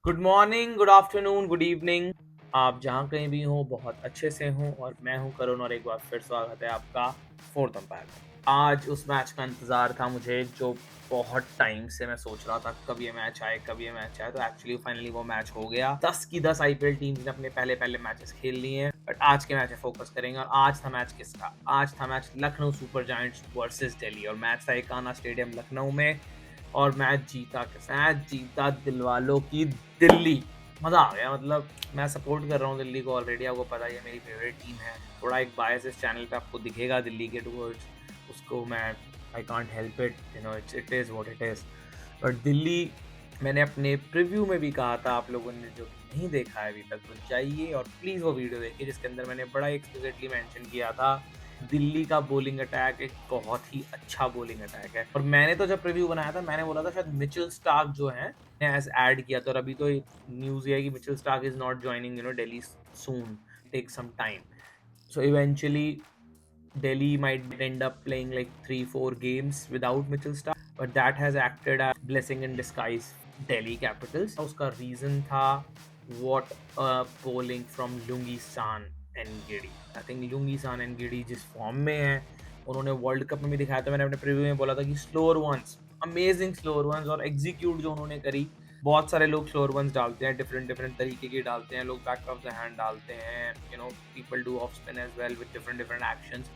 Good morning, good afternoon, good evening. आप जहाँ कहीं भी हों, बहुत अच्छे से हों और मैं हूँ करुण और एक बार फिर स्वागत है आपका फोर्थ अंपायर में। आज उस मैच का इंतज़ार था मुझे जो बहुत टाइम से मैं सोच रहा था कब ये मैच आए, कब ये मैच आए। तो एक्चुअली फाइनली वो मैच हो गया। 10 की 10 आईपीएल टीम्स ने अपने पहले-पहले मैचेस खेल लिए हैं, बट आज के मैच पे फोकस करेंगे। और आज था मैच किसका? आज था match Lucknow super giants versus Delhi और मैच था एकाना स्टेडियम लखनऊ में। और मैच जीता दिलवालों की दिल्ली। मज़ा आ गया। मतलब मैं सपोर्ट कर रहा हूँ दिल्ली को, ऑलरेडी आपको पता ही है मेरी फेवरेट टीम है। थोड़ा एक बायस इस चैनल पे आपको दिखेगा दिल्ली के टुवर्ड्स, उसको मैं I can't help it, it is what it is. But Delhi, मैंने अपने प्रीव्यू में भी कहा था, आप लोगों ने जो नहीं देखा है अभी तक तो जाइए और प्लीज़ वो वीडियो देखिए जिसके अंदर मैंने बड़ा एक्सप्लिसिटली मेंशन किया था दिल्ली का बॉलिंग अटैक एक बहुत ही अच्छा बॉलिंग अटैक है। और मैंने तो जब प्रीव्यू बनाया था मैंने बोला था शायद मिचेल स्टार्क जो है एज ऐड किया था। और अभी तो न्यूज़ ये है कि Mitchell Starc is not joining Delhi soon, take some time. So eventually Delhi might end up playing like 3-4 games without Mitchell Stark, but that has acted as blessing in disguise Delhi Capitals. उसका reason था what a bowling from Lungi San and Giddy. I think Lungi San and Giddy जिस form में है, उन्होंने world cup में भी दिखाया था। मैंने अपने प्रीव्यू में बोला था कि slower ones, amazing slower ones, और एग्जीक्यूट जो उन्होंने करी। बहुत सारे लोग स्लोअर वंस डालते हैं, डिफरेंट डिफरेंट तरीके के डालते हैं। लोग बैक ऑफ द हैंड डालते हैं, people do off spin as well with different different actions.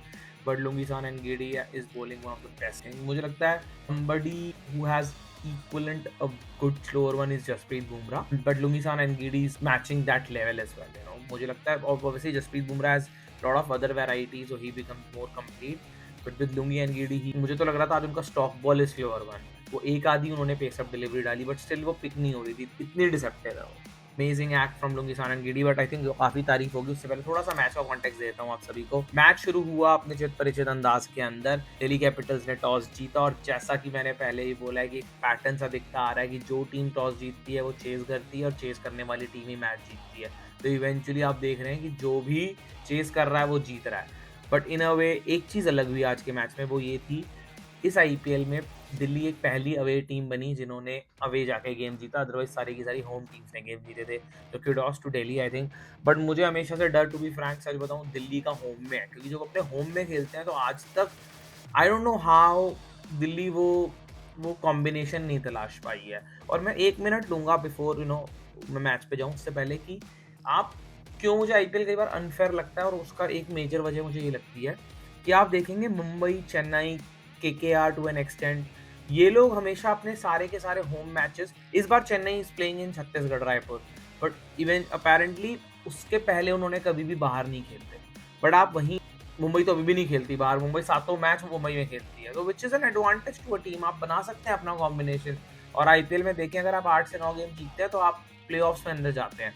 But Lungisan and Giddy is bowling one of the best things. मुझे लगता है somebody who has equivalent a good slower one is Jasprit Bumrah, but Lungisan and Giddy is matching that level as well. मुझे लगता है obviously Jasprit Bumrah has lot of other varieties, so he becomes more complete. But with Lungi and Giddy, मुझे तो लग रहा था आज उनका stock ball is slower one. वो एक आधी उन्होंने पेसअप डिलीवरी डाली बट स्टिल वो पिक नहीं हो रही थी, इतनी डिसेप्टिव है वो। Amazing act from Lungisan and Giddy, but I think काफी तारीफ होगी। उससे पहले थोड़ा सा मैच का कॉन्टेक्स्ट देता हूँ आप सभी को। मैच शुरू हुआ अपने चित परिचित अंदाज के अंदर। दिल्ली कैपिटल्स ने टॉस जीता और जैसा कि मैंने पहले ही बोला है कि एक पैटर्न सा दिखता आ रहा है कि जो टीम टॉस जीतती है वो चेज करती है और चेज करने वाली टीम ही मैच जीतती है। तो इवेंचुअली आप देख रहे हैं कि जो भी चेज कर रहा है वो जीत रहा है। बट इन अ वे एक चीज़ अलग हुई आज के मैच में, वो ये थी इस आईपीएल में दिल्ली एक पहली अवे टीम बनी जिन्होंने अवे जाके गेम जीता। अदरवाइज सारी की सारी होम टीम्स ने गेम जीते थे। तो kudos to Delhi I think. But मुझे हमेशा से डर, टू बी फ्रैंक सच बताऊं, दिल्ली का होम में है, क्योंकि जब अपने होम में खेलते हैं तो आज तक I don't know how Delhi वो कॉम्बिनेशन नहीं तलाश पाई है। और मैं 1 मिनट लूंगा बिफोर मैं मैच पे जाऊं उससे पहले कि आप क्यों, मुझे आईपीएल कई बार अनफेयर लगता है और उसका एक मेजर वजह मुझे ये लगती है कि आप देखेंगे Mumbai, Chennai, KKR to an extent, ये लोग हमेशा अपने सारे के सारे होम मैचेस, इस बार Chennai is playing in Chhattisgarh Raipur, but even apparently उसके पहले उन्होंने कभी भी बाहर नहीं खेलते। बट आप वहीं, मुंबई तो अभी भी नहीं खेलती बाहर, मुंबई सातों मैच मुंबई में खेलती है, तो which is an advantage to a team. आप बना सकते हैं अपना कॉम्बिनेशन। और आईपीएल में देखें, अगर आप 8 से 9 गेम जीतते हैं तो आप प्लेऑफ्स में अंदर जाते हैं।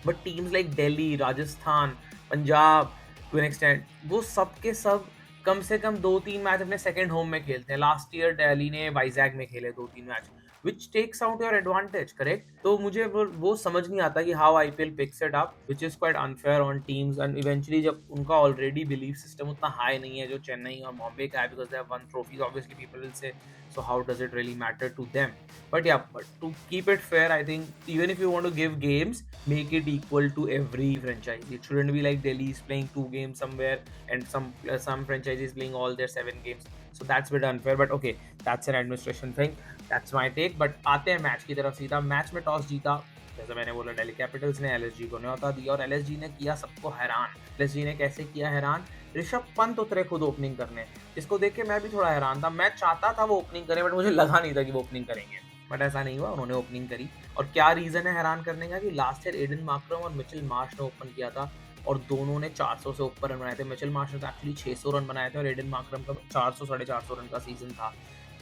But teams like Delhi, Rajasthan, Punjab to an extent, वो सब के सब कम से कम 2-3 मैच अपने सेकंड होम में खेलते हैं। लास्ट ईयर दिल्ली ने वाइजैग में खेले 2-3 match, which takes out your advantage, correct? तो मुझे वो समझ नहीं आता कि how IPL picks it up, which is quite unfair on teams, and eventually जब उनका already belief system उतना high नहीं है जो चेन्नई और बॉम्बे का है, because they have won trophies, obviously people will say, so how does it really matter to them? But yeah, but to keep it fair, I think even if you want to give games, make it equal to every franchise. It shouldn't be like Delhi is playing 2 games somewhere and some franchises playing all their 7 games. So that's a bit unfair, but okay, that's an administration thing. That's my take. But आते हैं match की तरफ सीधा। Match में toss जीता, जैसे मैंने बोला, दिल्ली कैपिटल्स ने एलएसजी को न्योता दिया और एलएसजी ने किया सबको हैरान। एलएसजी ने कैसे किया हैरान? ऋषभ पंत उतरे खुद ओपनिंग करने, जिसको देख के मैं भी थोड़ा हैरान था। मैं चाहता था वो ओपनिंग करें, बट मुझे लगा नहीं था कि वो ओपनिंग करेंगे। बट ऐसा नहीं हुआ, उन्होंने ओपनिंग करी। और क्या रीजन है हैरान करने का कि लास्ट ईयर एडन मार्करम और मिचेल मार्श ने ओपन किया था और दोनों ने 400 से ऊपर रन बनाए थे। मिचेल मार्श ने तो एक्चुअली 600 रन बनाए थे और एडन मार्करम का 400 साढ़े 400 रन का सीजन था,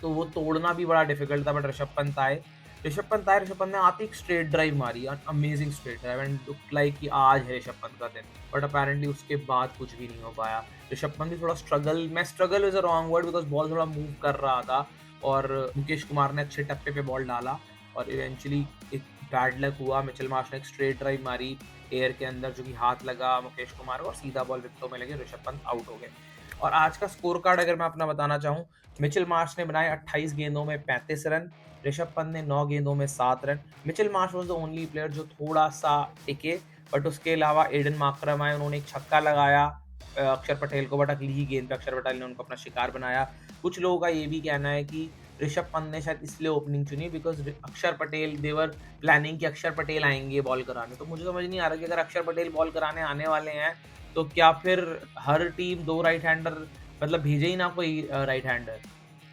तो वो तोड़ना भी बड़ा डिफिकल्ट था। बट ऋषभ पंत आए, ऋषभ पंत ने आते एक स्ट्रेट ड्राइव मारी, amazing straight drive, and look like कि आज है ऋषभ पंत का दिन। बट अपेरेंटली उसके बाद कुछ भी नहीं हो पाया। ऋषभ पंत भी थोड़ा struggle is a wrong word, because ball थोड़ा मूव कर रहा था और मुकेश कुमार ने अच्छे टप्पे पे बॉल डाला और इवेंचुअली एक बैड लक हुआ। मिचेल मार्श ने एक स्ट्रेट ड्राइव मारी एयर के अंदर, जो कि हाथ लगा मुकेश कुमार को और सीधा बॉल विकेटों में लगे, ऋषभ पंत आउट हो गए। और आज का स्कोर कार्ड अगर मैं अपना बताना चाहूँ, मिचेल मार्श ने बनाए 28 गेंदों में 35 रन, ऋषभ पंत ने 9 गेंदों में 7 run. Mitchell Marsh was the only player जो थोड़ा-सा टिके, बट उसके अलावा एडन मार्करम आए, उन्होंने एक छक्का लगाया अक्षर पटेल को, बट अगली ही गेंद पे अक्षर पटेल ने उनको अपना शिकार बनाया। कुछ लोगों का ये भी कहना है कि ऋषभ पंत ने शायद इसलिए ओपनिंग चुनी बिकॉज़ अक्षर पटेल दे वर प्लानिंग कि अक्षर पटेल आएँगे बॉल कराने। तो मुझे समझ नहीं आ रहा कि अगर अक्षर पटेल बॉल कराने आने वाले हैं, तो क्या फिर हर टीम 2 राइट हैंडर मतलब भेजे ही ना कोई right hander.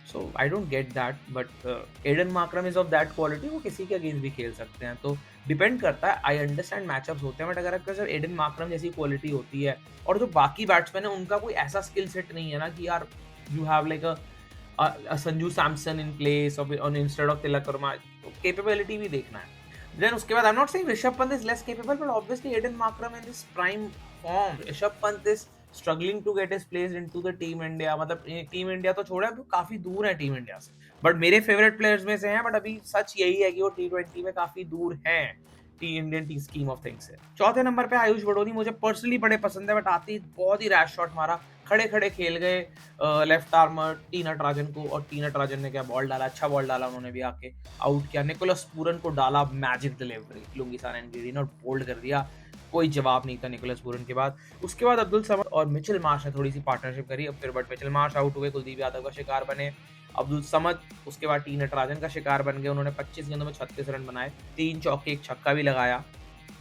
So I don't get that, but Aiden Markram is of that quality, वो किसी के अगेंस्ट भी खेल सकते हैं, तो डिपेंड करता है। आई अंडरस्टैंड मैचअप्स होते हैं, बट अगर आपके पास एडन मार्करम जैसी क्वालिटी होती है और जो बाकी बैट्समैन है उनका कोई ऐसा स्किल सेट नहीं है ना कि यार you have like a Sanju Samson in place of on instead of Tilak Verma, तो capability भी देखना है। Then उसके बाद I'm not saying Rishabh Pant is less capable, but obviously Aiden Markram in his prime form, Rishabh Pant is struggling to get his place into the team India, मतलब team India तो छोड़ा है, काफी दूर है team India से, but मेरे favourite players में से हैं, बट अभी सच यही है कि वो T20 में काफी दूर हैं T Indian T scheme of things से। चौथे नंबर पे आयुष बड़ोनी मुझे पर्सनली बड़े पसंद है, बट आते ही बहुत ही रैश शॉट मारा, खड़े खड़े खेल गए लेफ्ट आर्मर टी नटराजन को, और टी नटराजन ने क्या बॉल डाला, अच्छा बॉल डाला उन्होंने भी आके, आउट किया। निकोलस पूरन को डाला मैजिक डिलीवरी लुंगीसान एंड गिरी ने और बोल्ड कर दिया, कोई जवाब नहीं था निकोलस पूरन के बाद। उसके बाद अब्दुल समद और मिचेल मार्श ने थोड़ी सी पार्टनरशिप करी, अब फिर बट मिचेल मार्श आउट हुए, कुलदीप यादव का शिकार बने, अब्दुल समद उसके बाद टी नटराजन का शिकार बन गए, उन्होंने 25 गेंदों में 36 रन बनाए, 3 चौके एक छक्का भी लगाया।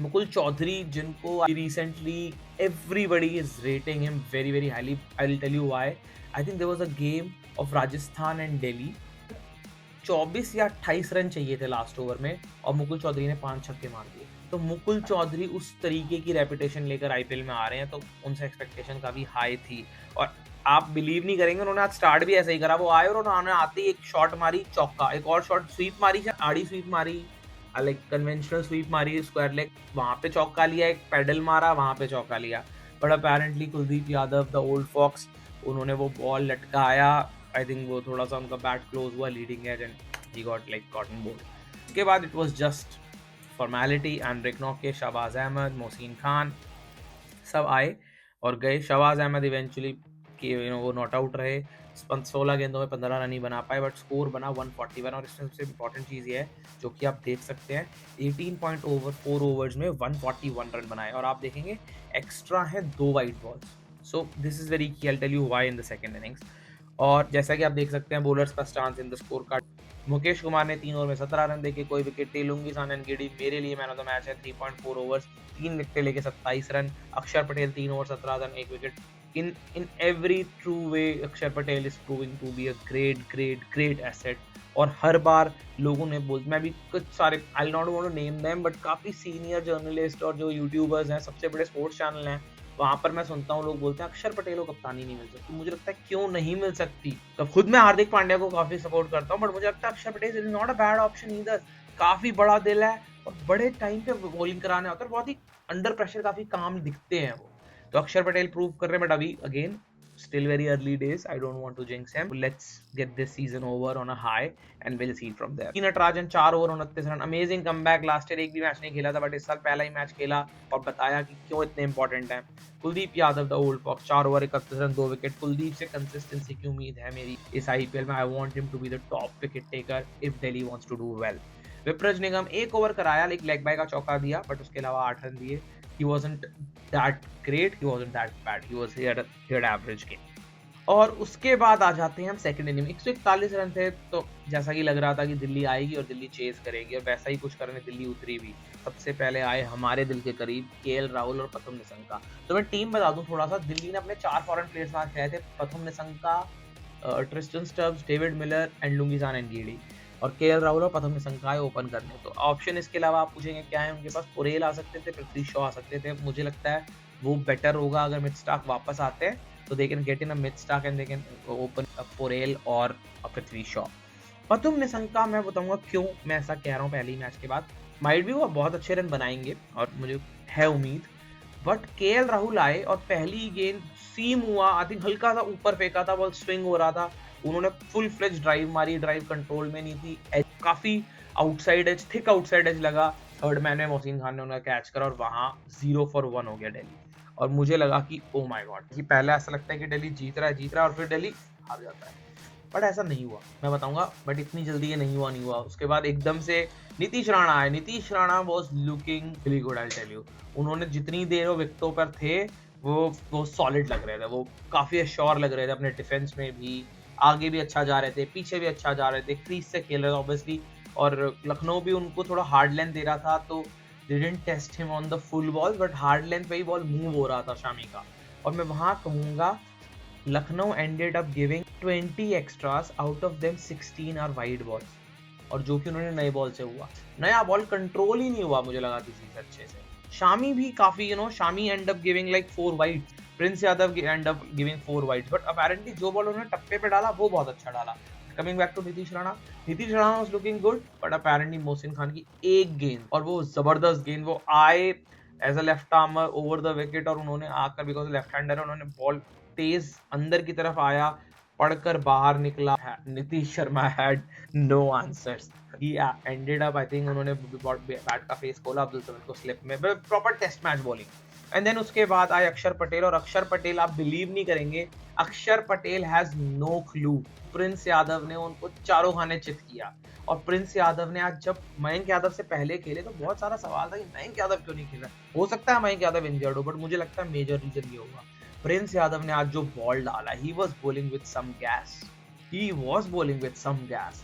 मुकुल चौधरी जिनको recently everybody is rating him very very highly, I'll tell you why. I think there was a game of Rajasthan and Delhi, 24 या 28 रन चाहिए थे लास्ट ओवर में और मुकुल चौधरी ने 5 छक्के मार दिए। तो मुकुल चौधरी उस तरीके की रेपुटेशन लेकर आईपीएल में आ रहे हैं, तो उनसे एक्सपेक्टेशन काफी हाई थी, और आप बिलीव नहीं करेंगे उन्होंने आज स्टार्ट भी ऐसा ही करा। वो आए और उन्होंने आते ही एक शॉट मारी चौका, एक और शॉट स्वीप मारी, आड़ी स्वीप मारी, लाइक कन्वेंशनल स्वीप मारी स्क्वायर लेग, वहां पे चौका लिया, एक पेडल मारा, वहां पे चौका लिया। But apparently Kuldeep Yadav the old fox, उन्होंने वो बॉल लटकाया, आई थिंक वो थोड़ा सा उनका बैट क्लोज हुआ leading edge and he got like cotton ball. उसके बाद it was just formality, Anrich नॉके, शहबाज अहमद, मोहसिन खान सब आए और गए। शहबाज अहमद इवेंचुअली वो नॉट आउट रहे, 16 गेंदों में 15 रन ही बना पाए, बट स्कोर बना 141, और इसमें सबसे इंपॉर्टेंट चीज़ ये है जो कि आप देख सकते हैं 18.4 ओवर्स में 141 रन बनाए, और आप देखेंगे एक्स्ट्रा है 2 wide balls. So this is very key, I tell you why in the second innings. और जैसा कि आप देख सकते हैं बॉलर्स का stance in the scorecard, Mukesh Kumar ने 3 ओवर में 17 रन देके कोई विकेट, लुंगीसान एंड गिडी मेरे लिए मैन ऑफ द मैच है, 3.4 ओवर्स 3 विकेट लेके 27 रन। अक्षर Patel 3 over 17 run 1 wicket. in every true way अक्षर Patel is proving to be a great asset, और हर बार लोगों ने बोल, मैं भी कुछ सारे I not want to name them, but काफी सीनियर जर्नलिस्ट और जो यूट्यूबर्स हैं, सबसे बड़े स्पोर्ट्स चैनल हैं, वहां पर मैं सुनता हूँ लोग बोलते हैं अक्षर पटेल को कप्तानी नहीं मिल सकती। मुझे लगता है क्यों नहीं मिल सकती, तो खुद मैं हार्दिक पांड्या को काफी सपोर्ट करता हूँ, बट मुझे लगता है अक्षर Patel is not a bad option either. काफी बड़ा दिल है और बड़े टाइम पे बॉलिंग कराने होता है, बहुत ही अंडर प्रेशर काफी काम दिखते हैं वो, तो अक्षर पटेल प्रूव कर रहे हैं, बट अभी again still very early days, I don't want to jinx him. Let's get this season over on a high and we'll see from there. Natarajan 4 over 29 run, amazing comeback, last year एक भी match नहीं खेला था, but इस साल पहला ही match खेला और बताया कि क्यों इतने इंपॉर्टेंट है। Kuldeep Yadav the old fox 4 over 31 run 2 wicket, Kuldeep से कंसिस्टेंसी की उम्मीद है मेरी इस आईपीएल में। I want him to be the top wicket taker if Delhi wants to do well. Vipraj Nigam 1 over कराया, लेग बाय का चौका दिया, बट उसके अलावा 8 रन दिए। He wasn't that great, he wasn't that bad, he had average game। और उसके बाद आ जाते हैं हम सेकंड इनिंग में, 141 रन थे, तो जैसा कि लग रहा था कि दिल्ली आएगी और दिल्ली चेस करेगी, और वैसा ही कुछ करने दिल्ली उतरी भी। सबसे पहले आए हमारे दिल के करीब केएल राहुल और प्रथम निशंका। तो मैं टीम बता दूं थोड़ा सा, दिल्ली ने अपने 4 फॉरेन प्लेयर्स आज खेले थे, Pathum Nissanka, Tristan Stubbs, David Miller and Lungisani Ngidi, और केएल राहुल और प्रथम निशंका आए ओपन करने। तो ऑप्शन इसके अलावा आप पूछेंगे क्या है उनके पास, पुरेल आ सकते थे, पृथ्वी शॉ आ सकते थे, मुझे लगता है वो बेटर होगा अगर मिड स्टार्क वापस आते हैं, तो they can get in a mid start and they can open a पुरेल और अ पृथ्वी शॉ। प्रथम निशंका मैं बताऊंगा क्यों मैं ऐसा कह रहा हूँ पहले ही मैच के बाद, माइट भी वो बहुत अच्छे रन बनाएंगे और मुझे है उम्मीद, बट केएल राहुल आए और पहली गेंद सीम हुआ, आई थिंक हल्का सा ऊपर फेंका था, बॉल स्विंग हो रहा था, उन्होंने फुल फ्लेज ड्राइव मारी, ड्राइव कंट्रोल में नहीं थी, एज काफी outside edge, thick outside edge लगा, थर्ड मैन में मोहसिन खान ने उन्हें कैच करा और वहां 0 for 1 हो गया दिल्ली। और मुझे लगा कि ओ माय गॉड, कि पहले ऐसा लगता है कि दिल्ली जीत रहा है और फिर दिल्ली हार जाता है। बट ऐसा नहीं हुआ, मैं बताऊंगा, बट इतनी जल्दी ये नहीं हुआ। उसके बाद एकदम से नीतीश राणा आए। Nitish Rana was looking really good, I tell you. उन्होंने जितनी देर वो विकेटों पर थे वो सॉलिड लग रहे थे, वो काफी अश्योर लग रहे थे अपने डिफेंस में भी, आगे भी अच्छा जा रहे थे, पीछे भी अच्छा जा रहे थे, क्रीज से खेल रहे थे ऑब्वियसली। और लखनऊ भी उनको थोड़ा हार्ड लेंथ दे रहा था, तो they didn't test him on the full ball, but hard length पे ही बॉल मूव हो रहा था शामी का। और मैं वहां कहूंगा Lucknow ended up giving 20 extras, out of them 16 are wide balls, और जो कि उन्होंने नए बॉल से हुआ। नया बॉल कंट्रोल ही नहीं हुआ मुझे लगा किसी से अच्छे से। शामी भी काफी Shami end up giving like 4 wide, Prince Yadav end up giving 4 wide, but apparently जो बॉल उन्होंने टप्पे पे डाला वो बहुत अच्छा डाला। Coming back to Nitish Rana, Nitish Rana was looking good, but apparently Mohsin Khan की एक गेंद, और वो जबरदस्त गेंद, वो आए as a left armer over the wicket, और उन्होंने आकर, बिकॉज लेफ्ट हैंडर है, उन्होंने बॉल तेज अंदर की तरफ आया, पढ़कर बाहर निकला। Nitish Sharma had no answers, he ended up, I think उन्होंने बैट का फेस खोला अब्दुल समद को स्लिप में, proper test match bowling. And then उसके बाद आए अक्षर पटेल, और अक्षर पटेल आप बिलीव नहीं करेंगे, Akshar Patel has no clue. Prince Yadav ने उनको चारों खाने चित किया, और प्रिंस यादव ने आज, जब मयंक यादव से पहले खेले तो बहुत सारा सवाल था कि मयंक यादव क्यों नहीं खेल रहा। हो सकता है मयंक यादव इंजर्ड हो, बट मुझे लगता है मेजर रीजन ये होगा, प्रिंस यादव ने आज जो बॉल डाला, he was bowling with some gas, he was bowling with some gas.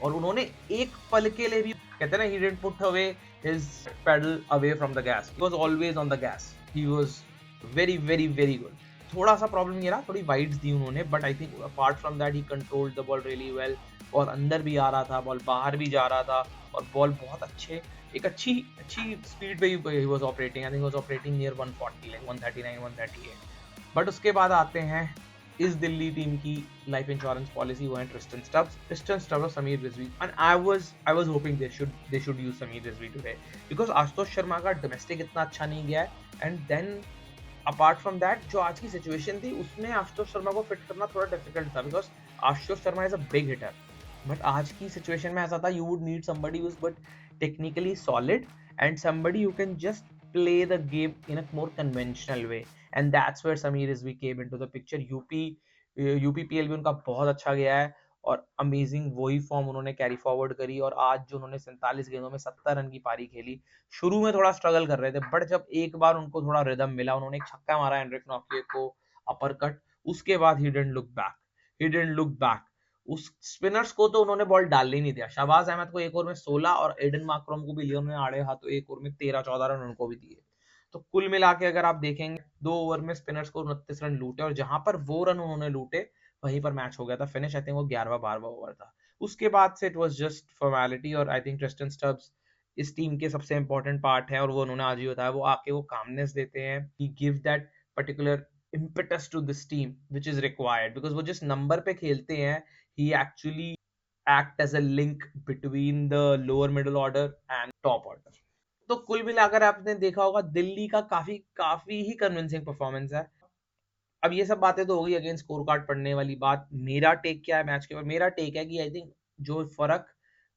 और उन्होंने एक पल के लिए भी, कहते हैं ना, he didn't put away his pedal away from the gas, he was always on the gas, he was very very very good। थोड़ा सा प्रॉब्लम ये रहा, थोड़ी वाइड्स दी उन्होंने, but I think apart from that he controlled the ball really well. Ball अंदर भी आ रहा था, बॉल बाहर भी जा रहा था, और बॉल बहुत अच्छे, एक अच्छी स्पीड पे he was operating, I think was operating near 140, like 139 138। But उसके बाद आते हैं इस दिल्ली टीम की लाइफ इंश्योरेंस पॉलिसी, वो है ट्रिस्टन स्टब्स और Sameer Rizvi. And I was hoping they should use Sameer Rizvi today, because Ashutosh Sharma का डोमेस्टिक इतना अच्छा नहीं गया है। And then apart from that, जो आज की सिचुएशन थी उसमें आशुतोष शर्मा को फिट करना थोड़ा डिफिकल्ट था, because Ashutosh Sharma is a big hitter. But आज की सिचुएशन में ऐसा था, you would need somebody who's but technically solid, and somebody who can just play the game in a more conventional way, and that's where Sameer Rizvi came into the picture। UPPL भी उनका बहुत अच्छा गया है, और amazing वही form उन्होंने carry forward करी। और आज जो उन्होंने 47 गेंदों में 70 रन की पारी खेली, शुरू में थोड़ा स्ट्रगल कर रहे थे, बट जब एक बार उनको थोड़ा रिदम मिला, उन्होंने एक छक्का मारा एंड्रिक नॉकिए को अपर कट, उसके बाद ही डिडंट लुक बैक। उस स्पिनर्स को तो उन्होंने बॉल डाल ही नहीं दिया। शहबाज अहमद को एक ओवर में 16, और एडन मार्करम को भी लिया उन्होंने आड़े हाथों, एक ओवर में 13-14 रन उनको भी दिए। तो कुल मिला के अगर आप देखेंगे, 2 ओवर में स्पिनर्स को 29 रन लूटे, और जहां पर वो रन उन्होंने लूटे वहीं पर मैच हो गया था फिनिश। आई थिंक वो 11वां-12वां ओवर था। उसके बाद से इट वाज जस्ट फॉर्मेलिटी, और आई थिंक ट्रिस्टन स्टब्स इस टीम के सबसे इंपॉर्टेंट पार्ट है, और वो उन्होंने आज ही बताया, वो आके वो कामनेस देते हैं, he give that particular impetus to this team which is required, because वो जिस नंबर पे खेलते हैं, he actually act as a link between the lower middle order and top order। तो कुल मिलाकर आपने देखा होगा, दिल्ली का काफी ही कन्विंसिंग परफॉर्मेंस है। अब ये सब बातें तो हो गई अगेन स्कोर कार्ड पढ़ने वाली बात। मेरा टेक क्या है मैच के ऊपर? मेरा टेक है कि आई थिंक जो फर्क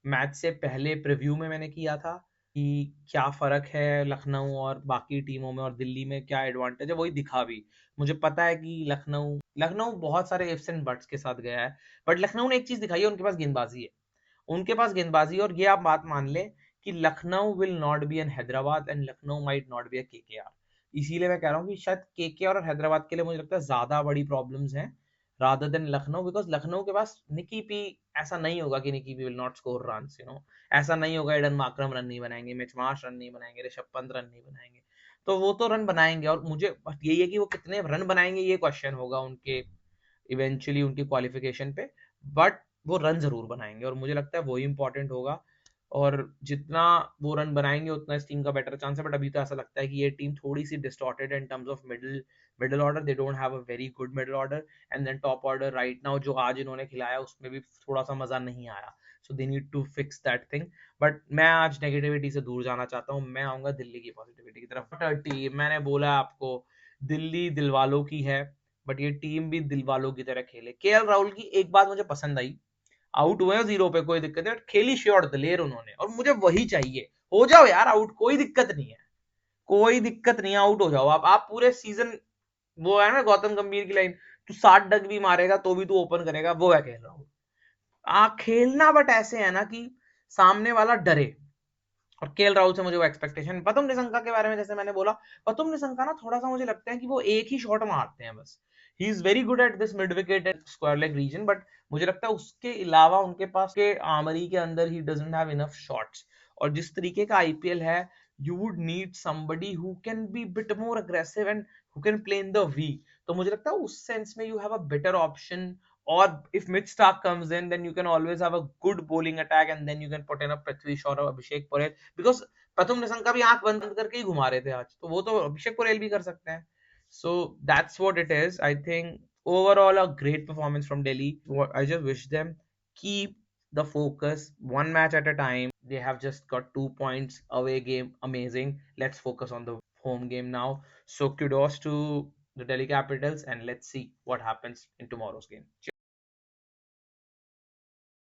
मैच से पहले प्रीव्यू में मैंने किया था कि क्या फर्क है लखनऊ और बाकी टीमों में, और दिल्ली में क्या एडवांटेज है, वही दिखा भी। मुझे पता है कि लखनऊ बहुत सारे इफ्स एंड बट्स के साथ गया है, बट लखनऊ ने एक चीज दिखाई है, उनके पास गेंदबाजी है। उनके पास गेंदबाजी, और ये आप बात मान ले कि Lucknow will not be an Hyderabad, and Lucknow might not be a KKR. इसीलिए मैं कह रहा हूँ कि शायद केकेआर और हैदराबाद के लिए मुझे लगता है ज्यादा बड़ी प्रॉब्लम्स हैं rather than Lucknow, because Lucknow के पास निकी पी, ऐसा नहीं होगा कि Nicky P will not score runs, ऐसा नहीं होगा एडन मार्करम रन नहीं बनाएंगे, मिच मार्श रन नहीं बनाएंगे, ऋषभ पंत रन नहीं बनाएंगे। तो वो तो रन बनाएंगे, और मुझे बस यही है कि वो कितने रन बनाएंगे ये क्वेश्चन होगा उनके इवेंचुअली उनकी क्वालिफिकेशन पे, बट वो रन जरूर बनाएंगे, और मुझे लगता है वही इंपॉर्टेंट होगा। और जितना वो रन बनाएंगे उतना इस टीम का बेटर चांस है। बट अभी तो ऐसा लगता है कि ये टीम थोड़ी सी डिस्टॉर्टेड है in terms of middle order, they don't have a very good middle order. And then top order right now जो आज इन्होंने खिलाया उसमें भी थोड़ा सा मजा नहीं आया, so they need to fix that thing. But मैं आज नेगेटिविटी से दूर जाना चाहता हूँ, मैं आऊंगा दिल्ली की पॉजिटिविटी की तरफ। टीम मैंने बोला आपको, दिल्ली दिलवालों की है, बट ये टीम भी दिलवालों की तरह खेले। केएल राहुल की एक बात मुझे पसंद आई, आउट हुए 0 पे कोई दिक्कत नहीं, खेली श्योर दिलेर उन्होंने, और मुझे वही चाहिए। हो जाओ यार आउट, कोई दिक्कत नहीं है, कोई दिक्कत नहीं है, आउट हो जाओ आप पूरे सीजन। वो है ना गौतम गंभीर की लाइन, तू 60 डग भी मारेगा तो भी तू ओपन करेगा, वो है केएल राहुल। खेलना बट ऐसे है ना कि सामने वाला डरे। और केएल राहुल से मुझे वो एक्सपेक्टेशन। पतुम निसंका के बारे में जैसे मैंने बोला, पतुम निसंका ना थोड़ा सा मुझे लगता है कि वो एक ही शॉट मारते हैं बस। He is very good at this mid wicket and square leg region, but मुझे लगता है उसके अलावा उनके पास के आर्मरी के अंदर he doesn't have enough shots. और जिस तरीके का आईपीएल है, you would need somebody who can be bit more aggressive and who can play in the V. तो मुझे लगता है उस सेंस में you have a better option. Or if Mitch Stark comes in, then you can always have a good bowling attack, and then you can put in a Prithvi Shaw or Abhishek Patel, because Pathum Nissanka भी आंख बंद करके ही घुमा रहे थे आज, तो वो तो अभिषेक पुरेल भी कर सकते हैं। So that's what it is. I think overall a great performance from Delhi. I just wish them keep the focus, one match at a time. They have just got 2 points, away game amazing. Let's focus on the home game now. So kudos to the Delhi Capitals, and let's see what happens in tomorrow's game. Cheers.